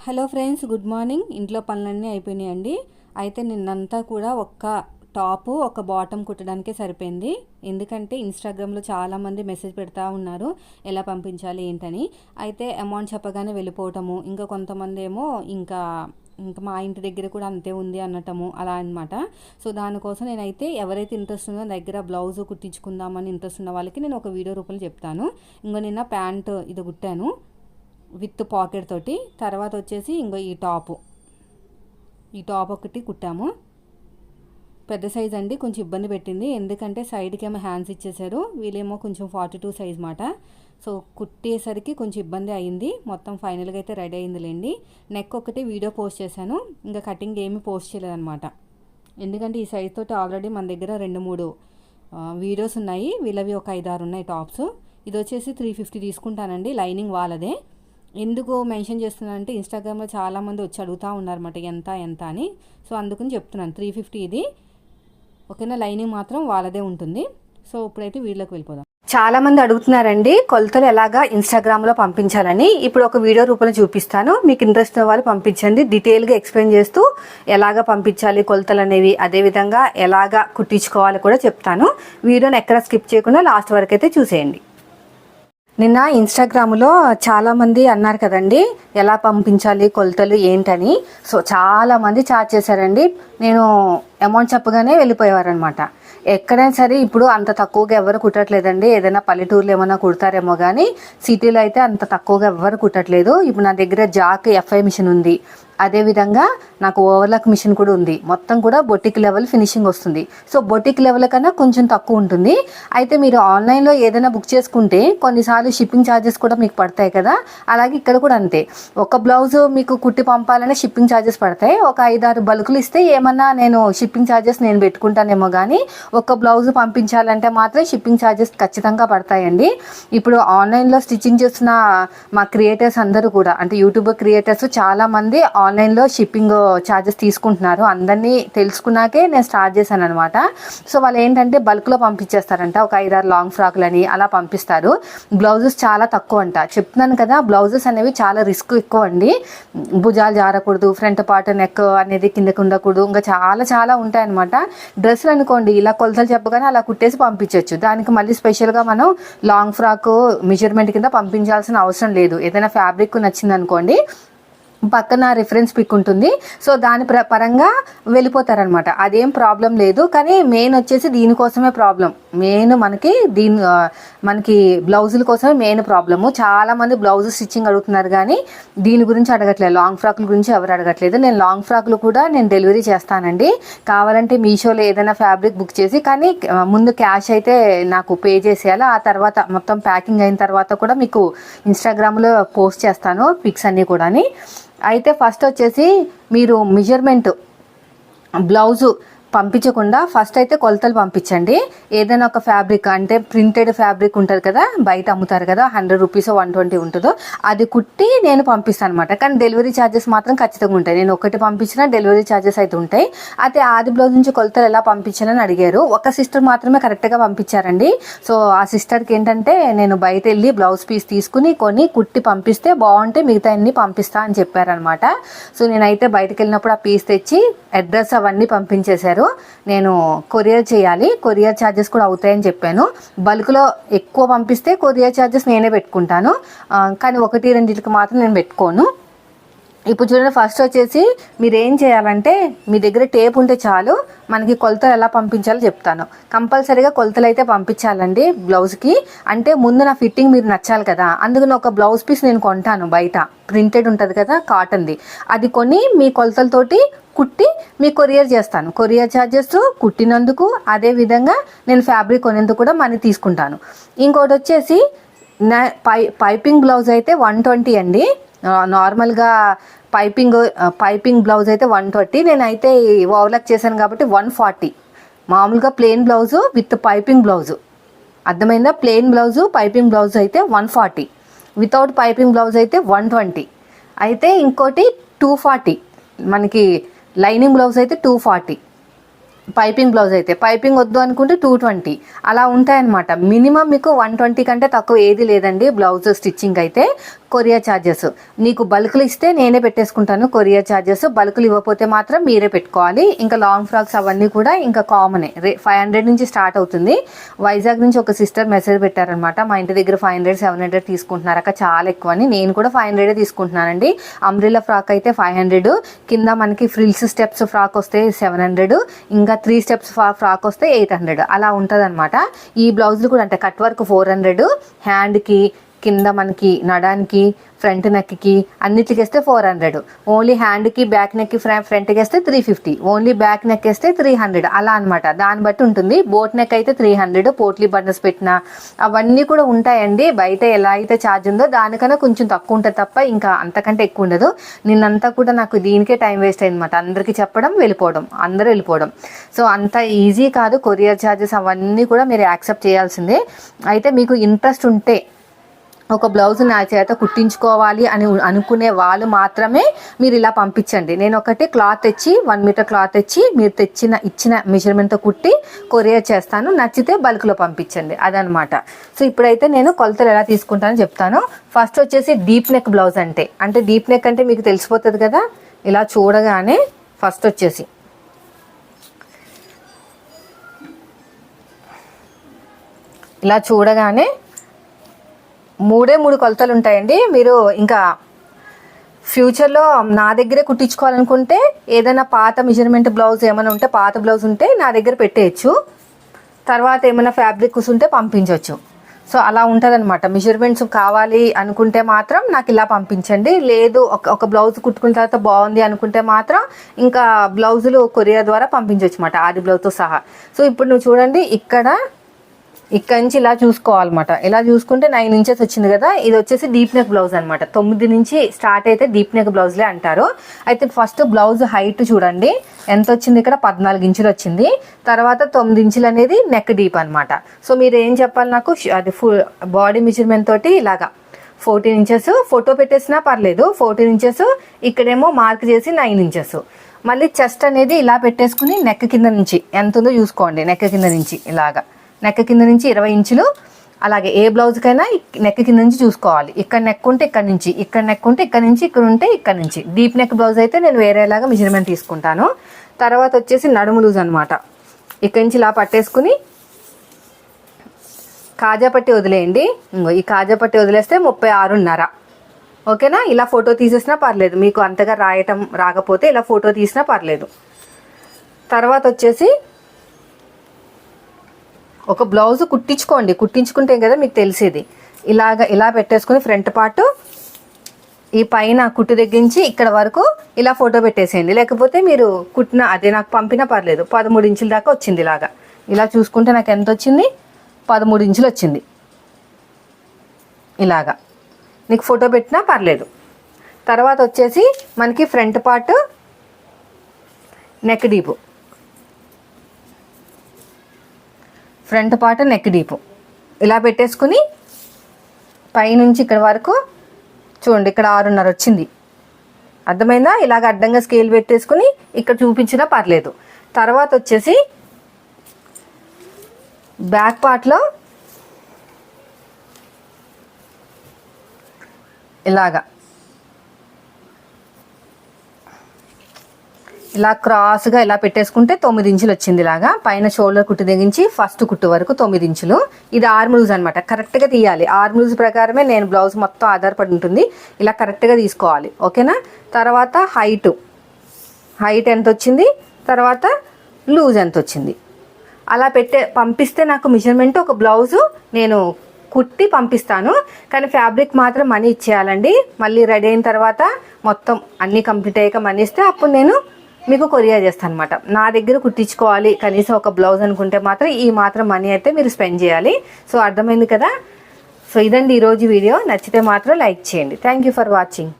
Hello friends, good morning. ఇంట్లో పనులన్నీ అయిపోయినాయండి. అయితే నిన్నంతా కూడా ఒక్క టాపు ఒక బాటమ్ కుట్టడానికే సరిపోయింది. ఎందుకంటే ఇన్స్టాగ్రామ్లో చాలామంది మెసేజ్ పెడతా ఉన్నారు ఎలా పంపించాలి ఏంటని. అయితే అమౌంట్ చెప్పగానే వెళ్ళిపోవటము, ఇంకా కొంతమంది ఏమో ఇంకా మా ఇంటి దగ్గర కూడా అంతే ఉంది అనటము అలా అనమాట. సో దానికోసం నేనైతే ఎవరైతే ఇంట్రెస్ట్ ఉందో దగ్గర బ్లౌజ్ కుట్టించుకుందామని ఇంట్రెస్ట్ ఉన్న వాళ్ళకి నేను ఒక వీడియో రూపంలో చెప్తాను. ఇంకో నిన్న ప్యాంట్ ఇది కుట్టాను విత్ పాకెట్ తోటి. తర్వాత వచ్చేసి ఇంకో ఈ టాప్ ఒకటి కుట్టాము. పెద్ద సైజ్ అండి, కొంచెం ఇబ్బంది పెట్టింది. ఎందుకంటే సైడ్కి ఏమో హ్యాండ్స్ ఇచ్చేసారు, వీళ్ళేమో కొంచెం 42 సైజ్ మాట. సో కుట్టేసరికి కొంచెం ఇబ్బంది అయింది. మొత్తం ఫైనల్గా అయితే రెడీ అయిందిలేండి. నెక్ ఒకటి వీడియో పోస్ట్ చేశాను, ఇంకా కటింగ్ ఏమీ పోస్ట్ చేయలేదన్నమాట. ఎందుకంటే ఈ సైజ్ తోటి ఆల్రెడీ మన దగ్గర 2-3 వీడియోస్ ఉన్నాయి. వీళ్ళవి ఒక 5-6 ఉన్నాయి టాప్స్. ఇది వచ్చేసి 350 తీసుకుంటానండి, లైనింగ్ వాళ్ళదే. ఎందుకు మెన్షన్ చేస్తున్నానంటే ఇన్స్టాగ్రామ్లో చాలామంది వచ్చి అడుగుతూ ఉన్నారన్నమాట ఎంత అని. సో అందుకని చెప్తున్నాను 350 ఇది. ఓకేనా, లైనింగ్ మాత్రం వాళ్ళదే ఉంటుంది. సో ఇప్పుడైతే వీడియోకి వెళ్ళిపోదాం. చాలామంది అడుగుతున్నారండి కొలతలు ఎలాగా ఇన్స్టాగ్రామ్లో పంపించాలని. ఇప్పుడు ఒక వీడియో రూపంలో చూపిస్తాను, మీకు ఇంట్రెస్ట్ ఉన్న వాళ్ళు పంపించండి. డీటెయిల్గా ఎక్స్ప్లెయిన్ చేస్తూ ఎలాగ పంపించాలి కొలతలు అనేవి, అదేవిధంగా ఎలాగ కుట్టించుకోవాలి కూడా చెప్తాను. వీడియోని ఎక్కడ స్కిప్ చేయకుండా లాస్ట్ వరకు అయితే చూసేయండి. నిన్న ఇన్స్టాగ్రామ్లో చాలామంది అన్నారు కదండి ఎలా పంపించాలి కొలతలు ఏంటని. సో చాలామంది చార్జ్ చేశారండి. నేను అమౌంట్ చెప్పగానే వెళ్ళిపోయేవారనమాట. ఎక్కడైనా సరే ఇప్పుడు అంత తక్కువగా ఎవరు కుట్టట్లేదండి. ఏదైనా పల్లెటూరులో ఏమైనా కుడతారేమో కానీ సిటీలో అయితే అంత తక్కువగా ఎవరు కుట్టట్లేదు. ఇప్పుడు నా దగ్గర జాక్ FI మిషన్ ఉంది, అదేవిధంగా నాకు ఓవర్లాక్ మిషన్ కూడా ఉంది. మొత్తం కూడా బొటిక్ లెవెల్ ఫినిషింగ్ వస్తుంది. సో బొటిక్ లెవెల్ కన్నా కొంచెం తక్కువ ఉంటుంది. అయితే మీరు ఆన్లైన్లో ఏదైనా బుక్ చేసుకుంటే కొన్నిసార్లు షిప్పింగ్ ఛార్జెస్ కూడా మీకు పడతాయి కదా, అలాగే ఇక్కడ కూడా అంతే. ఒక బ్లౌజ్ మీకు కుట్టి పంపాలనే షిప్పింగ్ ఛార్జెస్ పడతాయి. ఒక 5-6 బల్కులు ఇస్తే ఏమన్నా నేను షిప్పింగ్ ఛార్జెస్ నేను పెట్టుకుంటానేమో కానీ ఒక బ్లౌజ్ పంపించాలంటే మాత్రం షిప్పింగ్ ఛార్జెస్ ఖచ్చితంగా పడతాయండి. ఇప్పుడు ఆన్లైన్లో స్టిచ్చింగ్ చేస్తున్న మా క్రియేటర్స్ అందరూ కూడా, అంటే యూట్యూబ్ క్రియేటర్స్ చాలామంది ఆన్లైన్లో షిప్పింగ్ ఛార్జెస్ తీసుకుంటున్నారు. అందరినీ తెలుసుకున్నాకే నేను స్టార్ట్ చేశాను అనమాట. సో వాళ్ళు ఏంటంటే బల్క్లో పంపించేస్తారంట, ఒక 5-6 లాంగ్ ఫ్రాక్లని అలా పంపిస్తారు. బ్లౌజెస్ చాలా తక్కువ అంట. చెప్తున్నాను కదా, బ్లౌజెస్ అనేవి చాలా రిస్క్ ఎక్కువ అండి. భుజాలు జారకూడదు, ఫ్రంట్ పార్ట్ నెక్ అనేది కిందకి ఉండకూడదు, ఇంకా చాలా ఉంటాయన్నమాట. డ్రెస్సులు అనుకోండి ఇలా కొలతలు చెప్పగానే అలా కుట్టేసి పంపించవచ్చు. దానికి మళ్ళీ స్పెషల్గా మనం లాంగ్ ఫ్రాక్ మెజర్మెంట్ కింద పంపించాల్సిన అవసరం లేదు. ఏదైనా ఫ్యాబ్రిక్ నచ్చింది అనుకోండి, పక్కన రిఫరెన్స్ పిక్ ఉంటుంది. సో దాని పరంగా వెళ్ళిపోతారనమాట, అదేం ప్రాబ్లం లేదు. కానీ మెయిన్ వచ్చేసి దీనికోసమే ప్రాబ్లం. మెయిన్ మనకి బ్లౌజుల కోసమే మెయిన్ ప్రాబ్లము. చాలామంది బ్లౌజ్ స్టిచ్చింగ్ అడుగుతున్నారు కానీ దీని గురించి అడగట్లేదు, లాంగ్ ఫ్రాక్ల గురించి ఎవరు అడగట్లేదు. నేను లాంగ్ ఫ్రాక్లు కూడా నేను డెలివరీ చేస్తానండి. కావాలంటే మీషోలో ఏదైనా ఫ్యాబ్రిక్ బుక్ చేసి, కానీ ముందు క్యాష్ అయితే నాకు పే చేసేయాలి. ఆ తర్వాత మొత్తం ప్యాకింగ్ అయిన తర్వాత కూడా మీకు ఇన్స్టాగ్రామ్లో పోస్ట్ చేస్తాను పిక్స్ అన్నీ కూడా. అయితే ఫస్ట్ వచ్చేసి మీరు మెజర్మెంట్ బ్లౌజు పంపించకుండా ఫస్ట్ అయితే కొలతలు పంపించండి. ఏదైనా ఒక ఫ్యాబ్రిక్ అంటే ప్రింటెడ్ ఫ్యాబ్రిక్ ఉంటుంది కదా, బయట అమ్ముతారు కదా, 100 రూపీస్ 120 ఉంటుందో అది కుట్టి నేను పంపిస్తాను అనమాట. కానీ డెలివరీ ఛార్జెస్ మాత్రం ఖచ్చితంగా ఉంటాయి. నేను ఒకటి పంపించినా డెలివరీ ఛార్జెస్ అయితే ఉంటాయి. అయితే ఆది బ్లౌజ్ నుంచి కొలతలు ఎలా పంపించాలని అడిగారు. ఒక సిస్టర్ మాత్రమే కరెక్ట్గా పంపించారండి. సో ఆ సిస్టర్కి ఏంటంటే నేను బయట వెళ్ళి బ్లౌజ్ పీస్ తీసుకుని కుట్టి పంపిస్తే బాగుంటే మిగతా అన్ని పంపిస్తా అని చెప్పారనమాట. సో నేనైతే బయటకు వెళ్ళినప్పుడు ఆ పీస్ తెచ్చి అడ్రస్ అవన్నీ పంపించేశారు. నేను కొరియర్ చేయాలి, కొరియర్ ఛార్జెస్ కూడా అవుతాయని చెప్పాను. బల్క్లో ఎక్కువ పంపిస్తే కొరియర్ ఛార్జెస్ నేనే పెట్టుకుంటాను, కానీ 1-2 మాత్రం నేను పెట్టుకోను. ఇప్పుడు చూడండి, ఫస్ట్ వచ్చేసి మీరు ఏం చేయాలంటే మీ దగ్గర టేప్ ఉంటే చాలు. మనకి కొలతలు ఎలా పంపించాలో చెప్తాను. కంపల్సరీగా కొలతలు అయితే పంపించాలండి బ్లౌజ్కి. అంటే ముందు నా ఫిట్టింగ్ మీరు నచ్చాలి కదా, అందుకని ఒక బ్లౌజ్ పీస్ నేను కొంటాను బయట, ప్రింటెడ్ ఉంటుంది కదా కాటన్ది, అది కొని మీ కొలతలతోటి కుట్టి మీ కొరియర్ చేస్తాను. కొరియర్ ఛార్జెస్ కుట్టినందుకు, అదేవిధంగా నేను ఫ్యాబ్రిక్ కొనేందుకు కూడా మనీ తీసుకుంటాను. ఇంకోటి వచ్చేసి పైపింగ్ బ్లౌజ్ అయితే 120 అండి. నార్మల్గా పైపింగ్ బ్లౌజ్ అయితే 120. నేనైతే ఓవర్లాక్ చేశాను కాబట్టి 140. మామూలుగా plain blouse with piping blouse, అర్థమైందా? ప్లెయిన్ బ్లౌజు పైపింగ్ బ్లౌజ్ అయితే 140, వితౌట్ పైపింగ్ బ్లౌజ్ అయితే 120. అయితే ఇంకోటి 240, మనకి లైనింగ్ బ్లౌజ్ అయితే 240. పైపింగ్ బ్లౌజ్ అయితే, పైపింగ్ వద్దు అనుకుంటే 220 అలా ఉంటాయన్నమాట. మినిమం మీకు 120 కంటే తక్కువ ఏది లేదండి బ్లౌజ్ స్టిచ్చింగ్ అయితే. Courier charges. నీకు బల్క్లు ఇస్తే నేనే పెట్టేసుకుంటాను కొరియర్ ఛార్జెస్, బల్క్లు ఇవ్వకపోతే మాత్రం మీరే పెట్టుకోవాలి. ఇంకా లాంగ్ ఫ్రాక్స్ అవన్నీ కూడా ఇంకా కామనే, 500 నుంచి స్టార్ట్ అవుతుంది. వైజాగ్ నుంచి ఒక సిస్టర్ మెసేజ్ పెట్టారనమాట, మా ఇంటి దగ్గర 500 700 తీసుకుంటున్నారు అక్క, చాలా ఎక్కువ అని. నేను కూడా 500 తీసుకుంటున్నానండి. అంబ్రెల్లా ఫ్రాక్ అయితే 500, కింద మనకి ఫ్రిల్స్ స్టెప్స్ ఫ్రాక్ వస్తే 700, ఇంకా 3 స్టెప్స్ ఫ్రాక్ వస్తే 800, అలా ఉంటుంది అనమాట. ఈ బ్లౌజులు కూడా అంటే కట్ వర్క్ 400, హ్యాండ్కి కింద మనకి నడానికి ఫ్రంట్ నెక్కి అన్నిటికి వేస్తే 400, ఓన్లీ హ్యాండ్కి బ్యాక్ నెక్కి ఫ్రంట్కి వేస్తే 350, ఓన్లీ బ్యాక్ నెక్ వేస్తే 300, అలా అనమాట. దాన్ని బట్టి ఉంటుంది. బోట్ నెక్ అయితే 300, పోట్లీ బటన్స్ పెట్టిన అవన్నీ కూడా ఉంటాయండి. బయట ఎలా అయితే ఛార్జ్ ఉందో దానికన్నా కొంచెం తక్కువ ఉంటుంది తప్ప ఇంకా అంతకంటే ఎక్కువ ఉండదు. నిన్నంతా కూడా నాకు దీనికే టైం వేస్ట్ అయింది అనమాట, అందరికీ చెప్పడం వెళ్ళిపోవడం, అందరూ వెళ్ళిపోవడం. సో అంత ఈజీ కాదు. కొరియర్ ఛార్జెస్ అవన్నీ కూడా మీరు యాక్సెప్ట్ చేయాల్సిందే. అయితే మీకు ఇంట్రెస్ట్ ఉంటే ఒక బ్లౌజ్ నా చేత కుట్టించుకోవాలి అని అనుకునే వాళ్ళు మాత్రమే మీరు ఇలా పంపించండి. నేను ఒకటి క్లాత్ తెచ్చి 1 మీటర్ క్లాత్ తెచ్చి మీరు ఇచ్చిన మెజర్మెంట్తో కుట్టి కొరియర్ చేస్తాను. నచ్చితే బల్క్లో పంపించండి, అదనమాట. సో ఇప్పుడైతే నేను కొలతలు ఎలా తీసుకుంటానో చెప్తాను. ఫస్ట్ వచ్చేసి డీప్ నెక్ బ్లౌజ్ అంటే డీప్ నెక్ అంటే మీకు తెలిసిపోతుంది కదా. ఇలా చూడగానే ఫస్ట్ వచ్చేసి ఇలా చూడగానే 3 కొలతలు ఉంటాయండి. మీరు ఇంకా ఫ్యూచర్లో నా దగ్గరే కుట్టించుకోవాలనుకుంటే ఏదైనా పాత మెజర్మెంట్ బ్లౌజ్ ఏమైనా ఉంటే, పాత బ్లౌజ్ ఉంటే నా దగ్గర పెట్టేయచ్చు. తర్వాత ఏమైనా ఫ్యాబ్రిక్స్ ఉంటే పంపించవచ్చు. సో అలా ఉంటుంది అనమాట. మెజర్మెంట్స్ కావాలి అనుకుంటే మాత్రం నాకు ఇలా పంపించండి. లేదు ఒక బ్లౌజ్ కుట్టుకున్న తర్వాత బాగుంది అనుకుంటే మాత్రం ఇంకా బ్లౌజులు కొరియర్ ద్వారా పంపించవచ్చు అన్నమాట, ఆది బ్లౌజ్తో సహా. సో ఇప్పుడు నువ్వు చూడండి, ఇక్కడి నుంచి ఇలా చూసుకోవాలన్నమాట. ఇలా చూసుకుంటే 9 ఇంచెస్ వచ్చింది కదా. ఇది వచ్చేసి డీప్ నెక్ బ్లౌజ్ అనమాట. 9 నుంచి స్టార్ట్ అయితే డీప్ నెక్ బ్లౌజ్లే అంటారు. అయితే ఫస్ట్ బ్లౌజ్ హైట్ చూడండి ఎంత వచ్చింది, ఇక్కడ 14 ఇంచులు వచ్చింది. తర్వాత 9 ఇంచులు అనేది నెక్ డీప్ అనమాట. సో మీరు ఏం చెప్పాలి నాకు, అది ఫుల్ బాడీ మెజర్మెంట్ తోటి ఇలాగా 14 ఇంచెస్ ఫోటో పెట్టేసినా పర్లేదు. 14 ఇంచెస్ ఇక్కడేమో మార్క్ చేసి 9 ఇంచెస్. మళ్ళీ చెస్ట్ అనేది ఇలా పెట్టేసుకుని నెక్ కింద నుంచి ఎంత ఉందో చూసుకోండి. నెక్ కింద నుంచి ఇలాగా, నెక్ కింద నుంచి 20 ఇంచులు. అలాగే ఏ బ్లౌజ్కైనా నెక్ కింద నుంచి చూసుకోవాలి. ఇక్కడ నెక్ ఉంటే ఇక్కడ నుంచి, ఇక్కడ నెక్ ఉంటే ఇక్కడ నుంచి, ఇక్కడ ఉంటే ఇక్కడ నుంచి. డీప్ నెక్ బ్లౌజ్ అయితే నేను వేరేలాగా మెజర్మెంట్ తీసుకుంటాను. తర్వాత వచ్చేసి నడుము లూజ్ అనమాట. ఇక్కడి నుంచి ఇలా పట్టేసుకుని కాజా పట్టి వదిలేయండి. ఇంకో ఈ కాజా పట్టి వదిలేస్తే 36.5. ఓకేనా. ఇలా ఫోటో తీసేసినా పర్లేదు, మీకు అంతగా రాయటం రాకపోతే ఇలా ఫోటో తీసినా పర్లేదు. తర్వాత వచ్చేసి ఒక బ్లౌజ్ కుట్టించుకుంటే కదా మీకు తెలిసేది. ఇలా పెట్టేసుకుని ఫ్రంట్ పార్ట్ ఈ పైన కుట్టు దగ్గరించి ఇక్కడ వరకు ఇలా ఫోటో పెట్టేసేయండి. లేకపోతే మీరు కుట్టిన అదే నాకు పంపినా పర్లేదు. 13 ఇంచుల దాకా వచ్చింది. ఇలా చూసుకుంటే నాకు ఎంత వచ్చింది, 13 ఇంచులు వచ్చింది. ఇలాగా నీకు ఫోటో పెట్టినా పర్లేదు. తర్వాత వచ్చేసి మనకి front part neck deep, front part neck deep ఇలా పెట్టేసుకుని పైనుంచి ఇక్కడ వరకు చూడండి, ఇక్కడ 6.5 వచ్చింది. అర్థమైందా. ఇలాగ అడ్డంగా స్కేల్ పెట్టేసుకుని ఇక్కడ చూపించినా పర్లేదు. తర్వాత వచ్చేసి బ్యాక్ పార్ట్లో ఇలా క్రాస్గా ఇలా పెట్టేసుకుంటే 9 ఇంచులు వచ్చింది. ఇలాగా పైన షోల్డర్ కుట్టు తెగించి ఫస్ట్ కుట్టు వరకు 9 ఇంచులు. ఇది ఆర్మ్ లూజ్ అనమాట. కరెక్ట్గా తీయాలి. ఆర్మ్ లూజ్ ప్రకారమే నేను బ్లౌజ్ మొత్తం ఆధారపడి ఉంటుంది. ఇలా కరెక్ట్గా తీసుకోవాలి. ఓకేనా. తర్వాత హైట్ ఎంత వచ్చింది, తర్వాత లూజ్ ఎంత వచ్చింది, అలా పంపిస్తే నాకు మెజర్మెంట్ ఒక బ్లౌజు నేను కుట్టి పంపిస్తాను. కానీ ఫ్యాబ్రిక్ మాత్రం మనీ ఇచ్చేయాలండి. మళ్ళీ రెడీ అయిన తర్వాత మొత్తం అన్నీ కంప్లీట్ అయ్యాక మనీ ఇస్తే అప్పుడు నేను మీకు కొరియర్ చేస్తాను అనమాట. నా దగ్గర కుట్టించుకోవాలి కనీసం ఒక బ్లౌజ్ అనుకుంటే మాత్రం ఈ మాత్రం మనీ అయితే మీరు స్పెండ్ చేయాలి. సో అర్థమైంది కదా. సో ఇదండి ఈరోజు వీడియో. నచ్చితే మాత్రం లైక్ చేయండి. Thank you for watching.